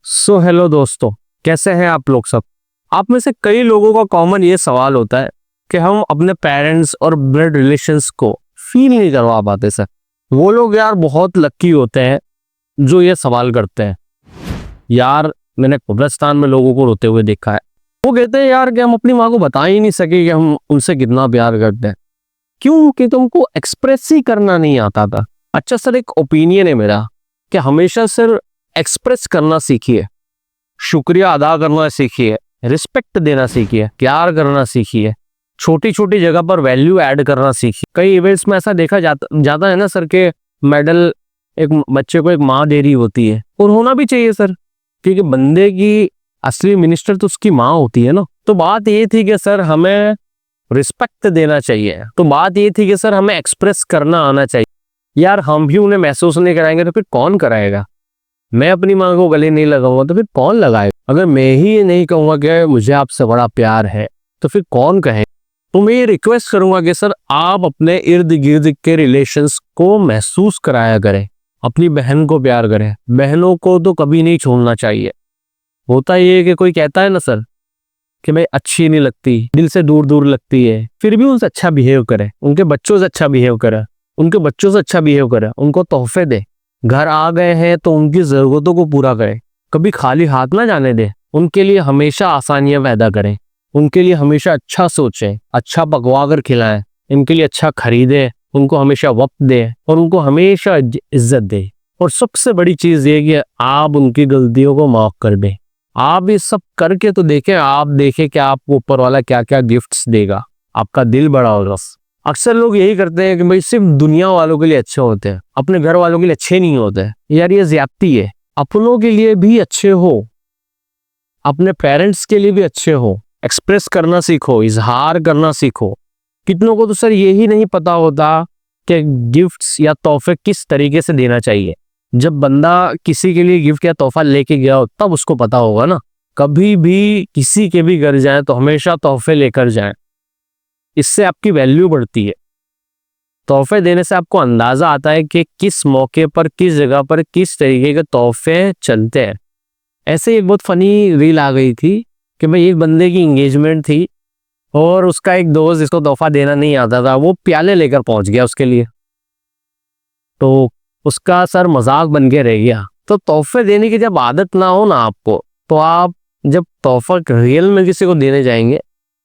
Hello दोस्तों, कैसे हैं आप लोग सब। आप में से कई लोगों का कॉमन ये सवाल होता है कि हम अपने पेरेंट्स और ब्लड रिलेशंस को फील नहीं करवा पाते सर। वो लोग यार बहुत लकी होते हैं जो ये सवाल करते हैं। यार मैंने कब्रिस्तान में लोगों को रोते हुए देखा है। वो कहते हैं यार कि हम अपनी माँ को बता ही नहीं सके कि हम उनसे कितना प्यार करते हैं, क्योंकि तुमको एक्सप्रेस ही करना नहीं आता था। अच्छा सर, एक ओपिनियन है मेरा कि हमेशा सर एक्सप्रेस करना सीखिए, शुक्रिया अदा करना सीखिए, रिस्पेक्ट देना सीखिए, प्यार करना सीखिए, छोटी छोटी जगह पर वैल्यू ऐड करना सीखिए। कई इवेंट्स में ऐसा देखा जाता है ना सर के मेडल एक बच्चे को एक माँ दे रही होती है, और होना भी चाहिए सर, क्योंकि बंदे की असली मिनिस्टर तो उसकी माँ होती है ना। तो बात ये थी कि सर हमें रिस्पेक्ट देना चाहिए, तो बात ये थी कि सर हमें एक्सप्रेस करना आना चाहिए। यार हम भी उन्हें महसूस नहीं कराएंगे तो फिर कौन कराएगा। मैं अपनी माँ को गले नहीं लगाऊंगा तो फिर कौन लगाएगा। अगर मैं ही ये नहीं कहूंगा कि मुझे आपसे बड़ा प्यार है तो फिर कौन कहे। तो मैं ये रिक्वेस्ट करूंगा कि सर आप अपने इर्द गिर्द के रिलेशंस को महसूस कराया करें, अपनी बहन को प्यार करें। बहनों को तो कभी नहीं छोड़ना चाहिए। होता ये है कि कोई कहता है ना सर कि भाई अच्छी नहीं लगती, दिल से दूर दूर लगती है, फिर भी उनसे अच्छा बिहेव करे, उनके बच्चों से अच्छा बिहेव करे, उनके बच्चों से अच्छा बिहेव करे, उनको तोहफे दे। घर आ गए हैं तो उनकी जरूरतों को पूरा करें, कभी खाली हाथ ना जाने दे। उनके लिए हमेशा आसानियां पैदा करें, उनके लिए हमेशा अच्छा सोचें, अच्छा पकवा कर खिलाएं, इनके लिए अच्छा खरीदे, उनको हमेशा वक्त दे और उनको हमेशा इज्जत दे। और सबसे बड़ी चीज ये कि आप उनकी गलतियों को माफ कर दें। आप ये सब करके तो देखें, आप देखें कि आपको ऊपर वाला क्या क्या गिफ्ट्स देगा, आपका दिल बड़ा होगा। अक्सर लोग यही करते हैं कि भाई सिर्फ दुनिया वालों के लिए अच्छे होते हैं, अपने घर वालों के लिए अच्छे नहीं होते। यार ये ज्यादती है। अपनों के लिए भी अच्छे हो, अपने पेरेंट्स के लिए भी अच्छे हो। एक्सप्रेस करना सीखो, इजहार करना सीखो। कितनों को तो सर यही नहीं पता होता कि गिफ्ट्स या तोहफे किस तरीके से देना चाहिए। जब बंदा किसी के लिए गिफ्ट या तोहफा लेके गया हो तब उसको पता होगा ना। कभी भी किसी के भी घर जाए तो हमेशा तोहफे लेकर जाएं, इससे आपकी वैल्यू बढ़ती है। तोहफे देने से आपको अंदाजा आता है कि किस मौके पर, किस जगह पर, किस तरीके के तोहफे चलते हैं। ऐसे ही एक बहुत फनी रील आ गई थी कि भाई एक बंदे की एंगेजमेंट थी और उसका एक दोस्त जिसको तोहफा देना नहीं आता था वो प्याले लेकर पहुंच गया उसके लिए। तो उसका सर मजाक बन के रह गया। तो तोहफे देने की जब आदत ना हो ना आपको, तो आप जब तोहफा रियल में किसी को देने जाएंगे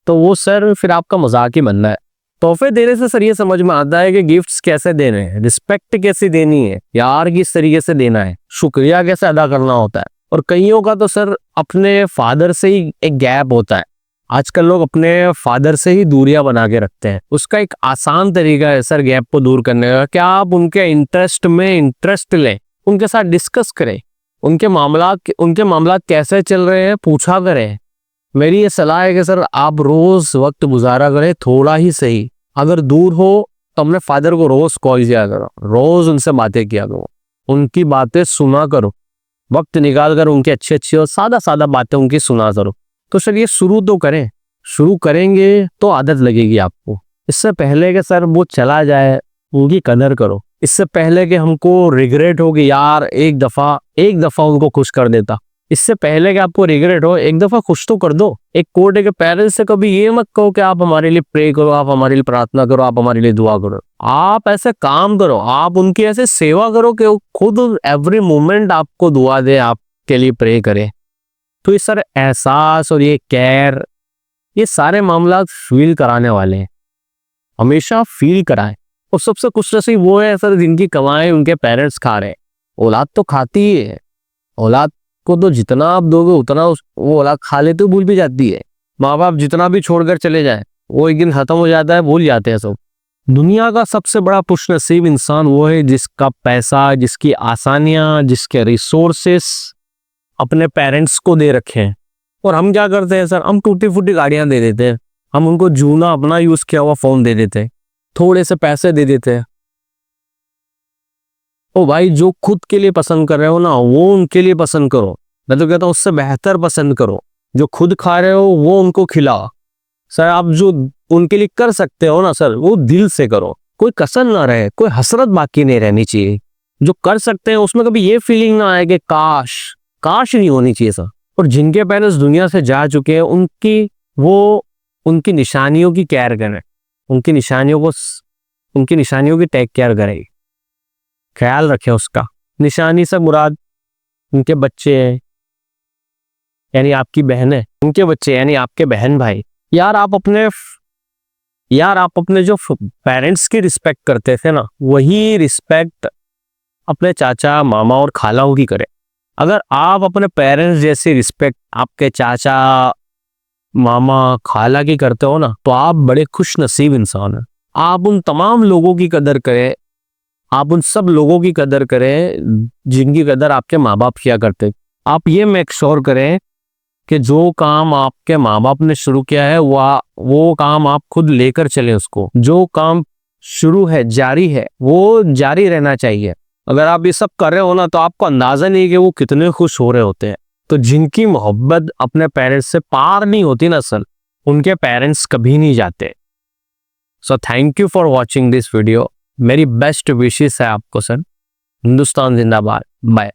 तो वो सर फिर आपका मजाक ही बनना है। तोहफे देने से सर ये समझ में आता है कि गिफ्ट्स कैसे देने हैं, रिस्पेक्ट कैसे देनी है, यार किस तरीके से देना है, शुक्रिया कैसे अदा करना होता है। और कईयों का तो सर अपने फादर से ही एक गैप होता है। आजकल लोग अपने फादर से ही दूरियां बना के रखते हैं। उसका एक आसान तरीका है सर गैप को दूर करने का, क्या आप उनके इंटरेस्ट में इंटरेस्ट लें, उनके साथ डिस्कस करें, उनके मामला कैसे चल रहे हैं पूछा करें। मेरी ये सलाह है कि सर आप रोज वक्त गुजारा करें, थोड़ा ही सही। अगर दूर हो तो अपने फादर को रोज कॉल किया करो, रोज उनसे बातें किया करो, उनकी बातें सुना करो, वक्त निकाल कर उनकी अच्छी अच्छी और सादा सादा बातें उनकी सुना करो। तो सर ये शुरू तो करें, शुरू करेंगे तो आदत लगेगी आपको। इससे पहले कि सर वो चला जाए उनकी कदर करो। इससे पहले कि हमको रिग्रेट हो कि यार एक दफा उनको खुश कर देता, इससे पहले कि आपको रिग्रेट हो एक दफा खुश तो कर दो। एक कोर्ट के पेरेंट्स से कभी ये मत कहो कि आप हमारे लिए प्रे करो, आप हमारे लिए प्रार्थना करो, आप हमारे लिए दुआ करो। आप ऐसे काम करो, आप उनकी ऐसे सेवा करो कि वो खुद एवरी मोमेंट आपको दुआ दे, आपके लिए प्रे करे। तो ये सर एहसास और ये केयर, ये सारे मामला फील कराने वाले हैं, हमेशा फील कराएं। और सबसे खुश नसीब वो है सर जिनकी कमाएं उनके पेरेंट्स खा रहे हैं। औलाद तो खाती ही है, औलाद को तो जितना आप दोगे उतना वो औलाद खा लेते भूल भी जाती है। माँ बाप जितना भी छोड़कर चले जाए वो एक दिन खत्म हो जाता है, भूल जाते हैं सब। दुनिया का सबसे बड़ा खुश नसीब इंसान वो है जिसका पैसा, जिसकी आसानियां, जिसके रिसोर्सेस अपने पेरेंट्स को दे रखे हैं। और हम क्या करते हैं सर, हम टूटी फूटी गाड़ियां दे देते हैं, हम उनको जूना अपना यूज किया हुआ फोन दे देते हैं, थोड़े से पैसे दे देते हैं। ओ भाई जो खुद के लिए पसंद कर रहे हो ना वो उनके लिए पसंद करो। मैं तो कहता हूँ उससे बेहतर पसंद करो। जो खुद खा रहे हो वो उनको खिलाओ। सर आप जो उनके लिए कर सकते हो ना सर वो दिल से करो, कोई कसर ना रहे, कोई हसरत बाकी नहीं रहनी चाहिए। जो कर सकते हैं उसमें कभी ये फीलिंग ना आए कि काश काश नहीं होनी चाहिए सर। और जिनके पेरेंट्स दुनिया से जा चुके हैं उनकी निशानियों की केयर करें, उनकी निशानियों की टेक केयर करें, ख्याल रखें उसका। निशानी से मुराद उनके बच्चे हैं, यानी आपकी बहन है, उनके बच्चे यानी आपके बहन भाई। यार आप अपने जो पेरेंट्स की रिस्पेक्ट करते थे ना, वही रिस्पेक्ट अपने चाचा मामा और खालाओं की करें। अगर आप अपने पेरेंट्स जैसी रिस्पेक्ट आपके चाचा मामा खाला की करते हो ना, तो आप बड़े खुश नसीब इंसान हैं। आप उन तमाम लोगों की कदर करें, आप उन सब लोगों की कदर करें जिनकी कदर आपके माँ बाप किया करते। आप ये मेक श्योर करें कि जो काम आपके माँ बाप ने शुरू किया है वो काम आप खुद लेकर चलें उसको। जो काम शुरू है, जारी है, वो जारी रहना चाहिए। अगर आप ये सब कर रहे हो ना, तो आपको अंदाजा नहीं कि वो कितने खुश हो रहे होते हैं। तो जिनकी मोहब्बत अपने पेरेंट्स से पार नहीं होती ना सर, उनके पेरेंट्स कभी नहीं जाते। So thank you for watching this video. मेरी बेस्ट विशेस है आपको सर। हिंदुस्तान जिंदाबाद। बाय।